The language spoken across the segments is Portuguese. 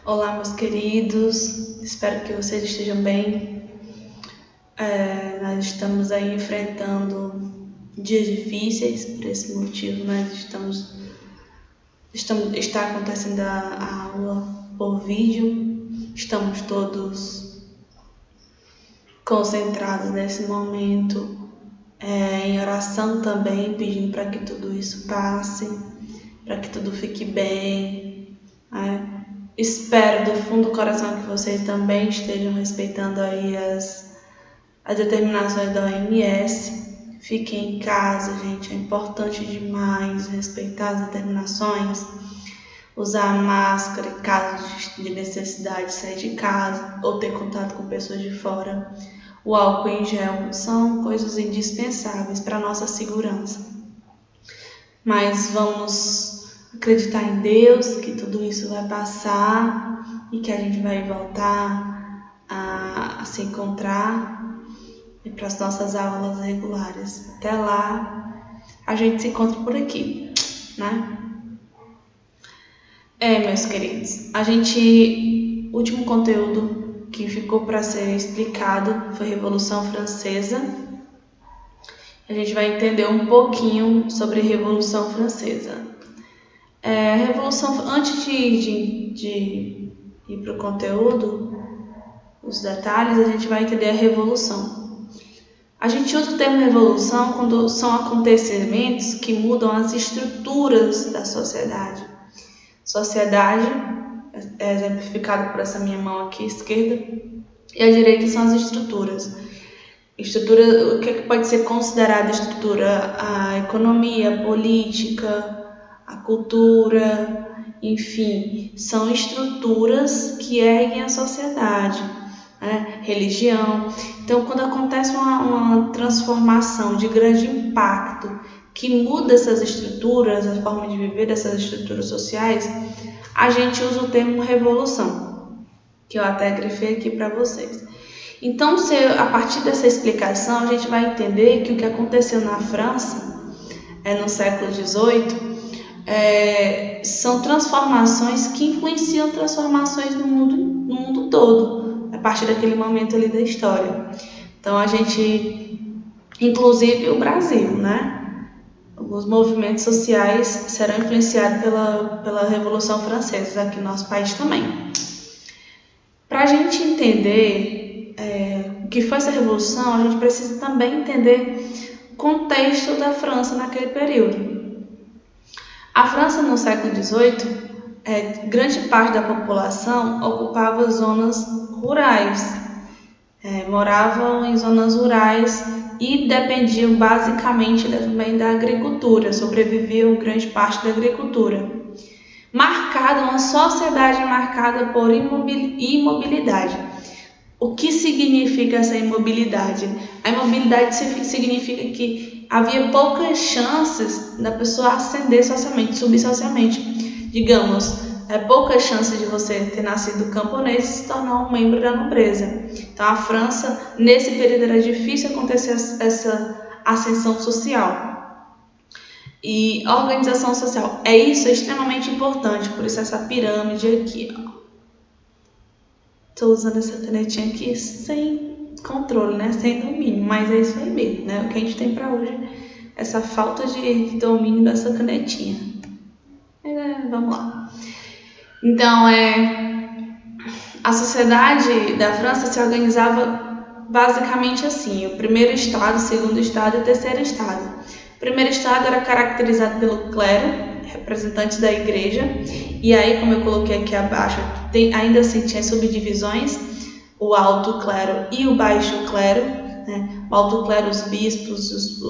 Olá, meus queridos, espero que vocês estejam bem. Nós estamos aí enfrentando dias difíceis, por esse motivo está acontecendo a aula por vídeo. Estamos todos concentrados nesse momento, em oração também, pedindo para que tudo isso passe, para que tudo fique bem. Espero do fundo do coração que vocês também estejam respeitando aí as determinações da OMS. Fiquem em casa, gente, é importante demais respeitar as determinações, usar máscara em caso de necessidade de sair de casa ou ter contato com pessoas de fora. O álcool em gel são coisas indispensáveis para a nossa segurança. Mas vamos acreditar em Deus, que tudo isso vai passar e que a gente vai voltar a se encontrar para as nossas aulas regulares. Até lá, a gente se encontra por aqui, né? Meus queridos, o último conteúdo que ficou para ser explicado foi a Revolução Francesa. A gente vai entender um pouquinho sobre a Revolução Francesa. A Revolução, antes de ir para o conteúdo, os detalhes, a gente vai entender a Revolução. A gente usa o termo Revolução quando são acontecimentos que mudam as estruturas da sociedade. Sociedade é exemplificado por essa minha mão aqui esquerda, e a direita são as estruturas. O que pode ser considerado estrutura? A economia, a política, a cultura, enfim, são estruturas que erguem a sociedade, né? Religião. Então, quando acontece uma transformação de grande impacto que muda essas estruturas, a forma de viver dessas estruturas sociais, a gente usa o termo revolução, que eu até grifei aqui para vocês. Então, a partir dessa explicação, a gente vai entender que o que aconteceu na França, no século XVIII, são transformações que influenciam transformações no mundo todo, a partir daquele momento ali da história. Então, inclusive o Brasil, né? Os movimentos sociais serão influenciados pela Revolução Francesa, aqui no nosso país também. Para a gente entender o que foi essa revolução, a gente precisa também entender o contexto da França naquele período. A França, no século XVIII, grande parte da população ocupava zonas rurais, moravam em zonas rurais e dependiam basicamente também da agricultura, sobreviviam grande parte da agricultura. Uma sociedade marcada por imobilidade. O que significa essa imobilidade? A imobilidade significa que havia poucas chances da pessoa ascender socialmente, subir socialmente. Digamos, poucas chances de você ter nascido camponês e se tornar um membro da nobreza. Então, a França, nesse período, era difícil acontecer essa ascensão social. E a organização social, isso é extremamente importante, por isso essa pirâmide aqui, ó. Estou usando essa canetinha aqui sem controle, né? Sem domínio, mas é isso aí mesmo, né? O que a gente tem para hoje, essa falta de domínio dessa canetinha. Vamos lá. Então, a sociedade da França se organizava basicamente assim: o primeiro estado, o segundo estado e o terceiro estado. O primeiro estado era caracterizado pelo clero, representantes da igreja, e aí, como eu coloquei aqui abaixo, ainda assim tinha subdivisões: o alto clero e o baixo clero, né? O alto clero, os bispos,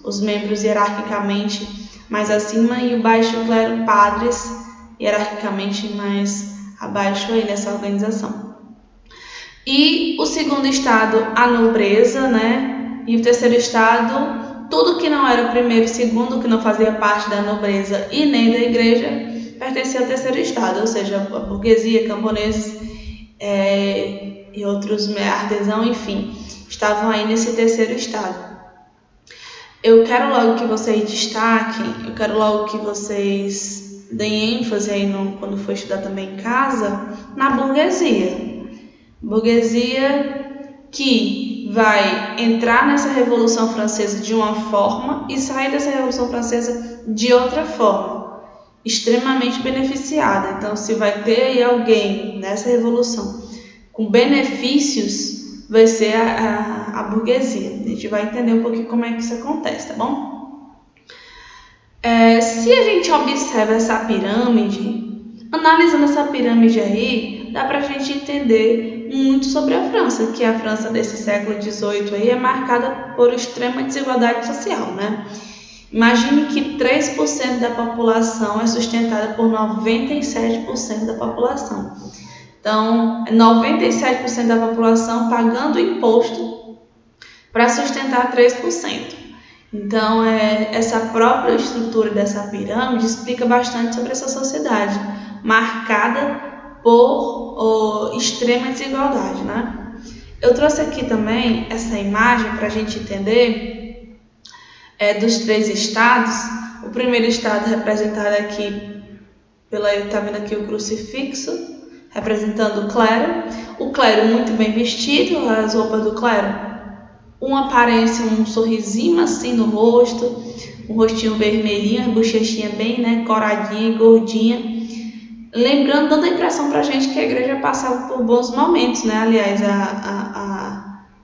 os membros hierarquicamente mais acima, e o baixo clero, padres, hierarquicamente mais abaixo aí nessa organização. E o segundo estado, a nobreza, né? E o terceiro estado, tudo que não era o primeiro e segundo, que não fazia parte da nobreza e nem da igreja, pertencia ao terceiro estado, ou seja, a burguesia, camponeses e outros artesãos, enfim, estavam aí nesse terceiro estado. Eu quero logo que vocês destaquem, eu quero logo que vocês dei ênfase aí quando for estudar também em casa, na burguesia. Burguesia que vai entrar nessa Revolução Francesa de uma forma e sair dessa Revolução Francesa de outra forma, extremamente beneficiada. Então, se vai ter aí alguém nessa revolução com benefícios, vai ser a burguesia. A gente vai entender um pouquinho como é que isso acontece, tá bom? Se a gente observa essa pirâmide, analisando essa pirâmide aí, dá pra gente entender muito sobre a França, que a França desse século XVIII aí é marcada por extrema desigualdade social, né? Imagine que 3% da população é sustentada por 97% da população. Então, 97% da população pagando imposto para sustentar 3%. Então, essa própria estrutura dessa pirâmide explica bastante sobre essa sociedade, marcada por extrema desigualdade, né? Eu trouxe aqui também essa imagem para a gente entender dos 3 estados. O primeiro estado representado aqui, tá vendo aqui o crucifixo, representando o clero. O clero muito bem vestido, as roupas do clero, uma aparência, um sorrisinho assim no rosto, um rostinho vermelhinho, a bochechinha bem, né, coradinha e gordinha. Lembrando, dando a impressão pra gente que a igreja passava por bons momentos, né? Aliás,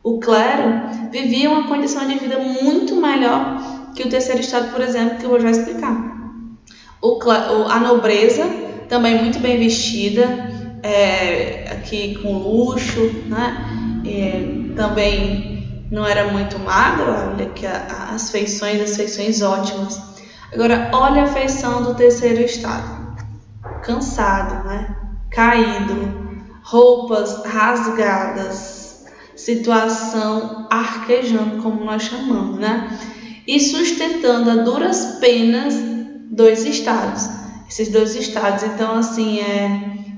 o clero vivia uma condição de vida muito melhor que o terceiro estado, por exemplo, que eu vou já explicar. A nobreza, também muito bem vestida, aqui com luxo, né? Também não era muito magro, olha aqui as feições ótimas. Agora, olha a feição do terceiro estado. Cansado, né? Caído, roupas rasgadas, situação arquejando, como nós chamamos, né? E sustentando a duras penas 2 estados. Esses 2 estados, então, assim,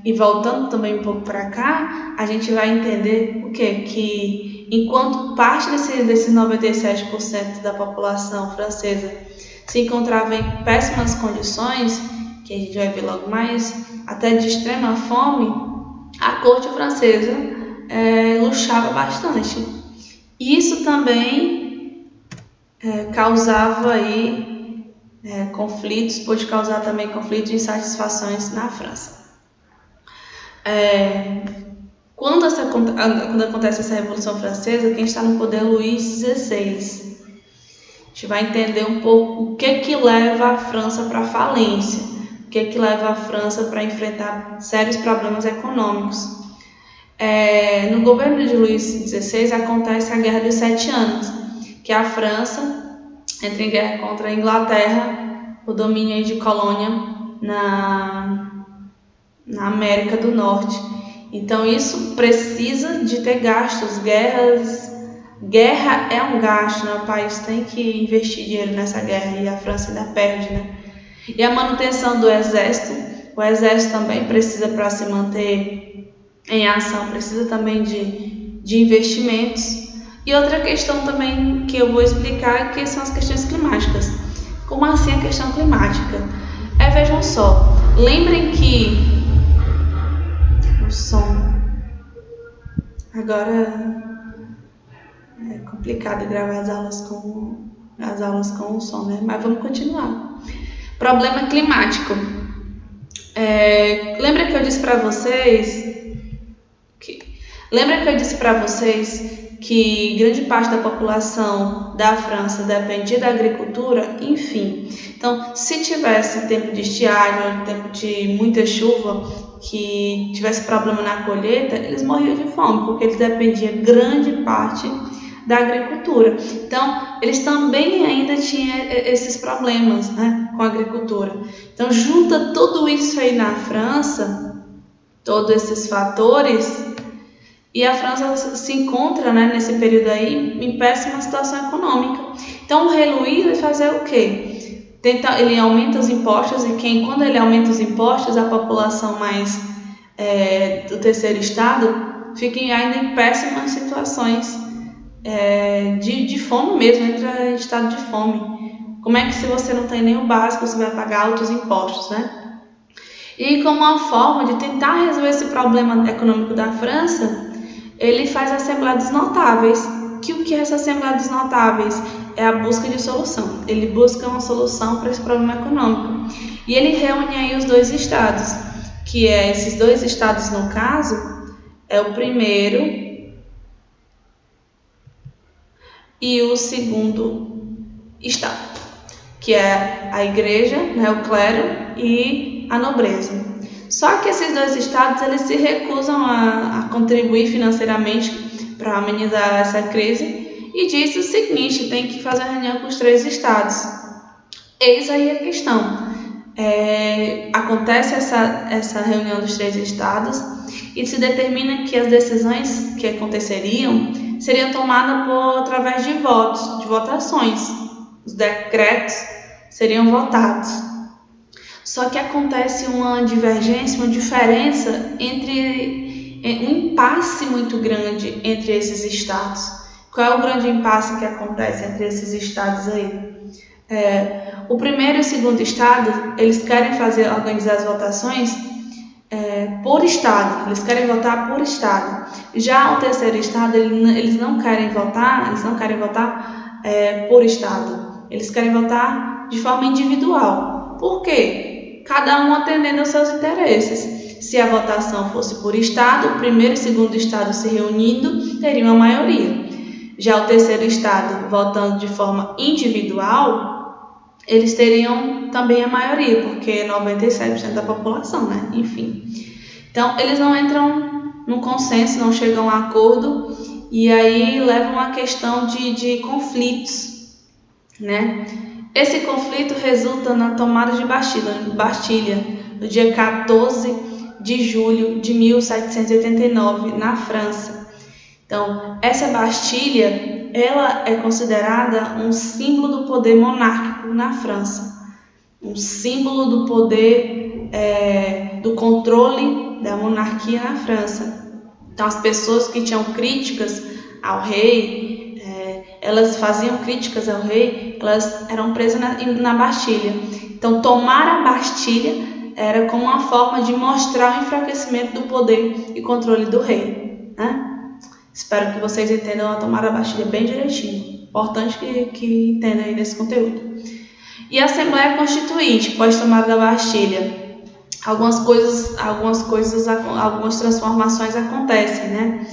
e voltando também um pouco para cá, a gente vai entender o quê? Que enquanto parte desse 97% da população francesa se encontrava em péssimas condições, que a gente vai ver logo mais, até de extrema fome, a corte francesa luxava bastante. Isso também causava aí conflitos, pode causar também conflitos e insatisfações na França. Quando acontece essa Revolução Francesa, quem está no poder é Luís XVI. A gente vai entender um pouco o que leva a França para a falência, o que leva a França para enfrentar sérios problemas econômicos. No governo de Luís XVI acontece a Guerra dos 7 Anos, que a França entra em guerra contra a Inglaterra, o domínio de colônia na América do Norte. Então isso precisa de ter gastos. Guerra é um gasto, né? O país tem que investir dinheiro nessa guerra e a França ainda perde, né? E a manutenção do exército, o exército também precisa, para se manter em ação, precisa também de investimentos. E outra questão também que eu vou explicar, que são as questões climáticas. Como assim a questão climática? Vejam só, lembrem que o som agora é complicado gravar as aulas com o som, né? Mas vamos continuar. Problema climático. Lembra que eu disse para vocês que grande parte da população da França dependia da agricultura? Enfim, então, se tivesse tempo de estiagem, tempo de muita chuva, que tivesse problema na colheita, eles morriam de fome, porque eles dependiam grande parte da agricultura. Então, eles também ainda tinham esses problemas, né, com a agricultura. Então, junta tudo isso aí na França, todos esses fatores, e a França se encontra, né, nesse período aí em péssima situação econômica. Então, o rei Luís vai fazer o quê? Ele aumenta os impostos, e quando ele aumenta os impostos, a população mais do terceiro estado fica ainda em péssimas situações de fome mesmo, entra em estado de fome. Como é que, se você não tem nem o básico, você vai pagar altos impostos, né? E como uma forma de tentar resolver esse problema econômico da França, ele faz a Assembleia dos Notáveis. O que é essa Assembleia dos Notáveis? É a busca de solução. Ele busca uma solução para esse problema econômico. E ele reúne aí os dois estados, que é esses dois estados no caso, é o primeiro e o segundo estado, que é a igreja, né, o clero e a nobreza. Só que esses dois estados eles se recusam a contribuir financeiramente para amenizar essa crise e diz o seguinte: tem que fazer reunião com os três estados. Eis aí a questão. Acontece essa reunião dos três estados e se determina que as decisões que aconteceriam seriam tomadas através de votos, de votações. Os decretos seriam votados. Só que acontece uma divergência, uma diferença um impasse muito grande entre esses estados. Qual é o grande impasse que acontece entre esses estados aí? O primeiro e o segundo estado, eles querem organizar as votações por estado, eles querem votar por estado. Já o terceiro estado, eles não querem votar por estado, eles querem votar de forma individual. Por quê? Cada um atendendo aos seus interesses. Se a votação fosse por estado, o primeiro e o segundo estado se reunindo teriam a maioria. Já o terceiro estado votando de forma individual, eles teriam também a maioria, porque é 97% da população, né? Enfim. Então, eles não entram num consenso, não chegam a acordo, e aí levam a questão de conflitos, né? Esse conflito resulta na tomada de Bastilha, no dia 14 de julho de 1789, na França. Então, essa Bastilha, ela é considerada um símbolo do poder monárquico na França, um símbolo do poder, do controle da monarquia na França. Então, as pessoas que tinham críticas ao rei, elas faziam críticas ao rei, elas eram presas na Bastilha. Então, tomar a Bastilha era como uma forma de mostrar o enfraquecimento do poder e controle do rei, né? Espero que vocês entendam a tomar a Bastilha bem direitinho. Importante que entendam aí nesse conteúdo. E a Assembleia Constituinte, pós tomada da Bastilha, algumas transformações acontecem, né?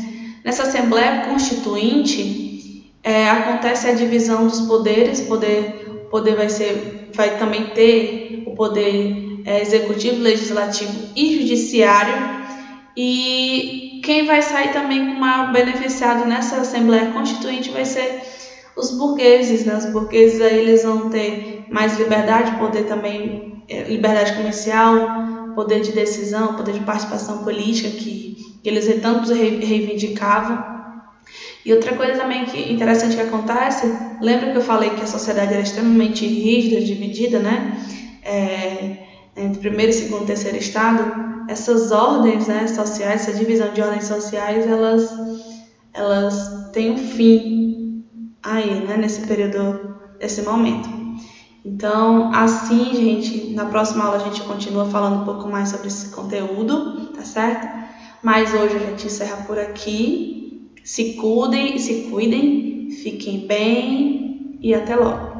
Nessa Assembleia Constituinte, acontece a divisão dos poderes. O poder vai também ter o poder executivo, legislativo e judiciário. E quem vai sair também com o maior beneficiado nessa Assembleia Constituinte vai ser os burgueses, né? Os burgueses aí, eles vão ter mais liberdade, poder também, liberdade comercial, poder de decisão, poder de participação política que eles tanto reivindicavam. E outra coisa também interessante que acontece, lembra que eu falei que a sociedade era extremamente rígida, dividida, né? Entre primeiro, segundo e terceiro estado. Essas ordens, né, sociais, essa divisão de ordens sociais, elas têm um fim aí, né, nesse período, nesse momento. Então, assim, gente, na próxima aula a gente continua falando um pouco mais sobre esse conteúdo, tá certo? Mas hoje a gente encerra por aqui. Se cuidem, fiquem bem e até logo.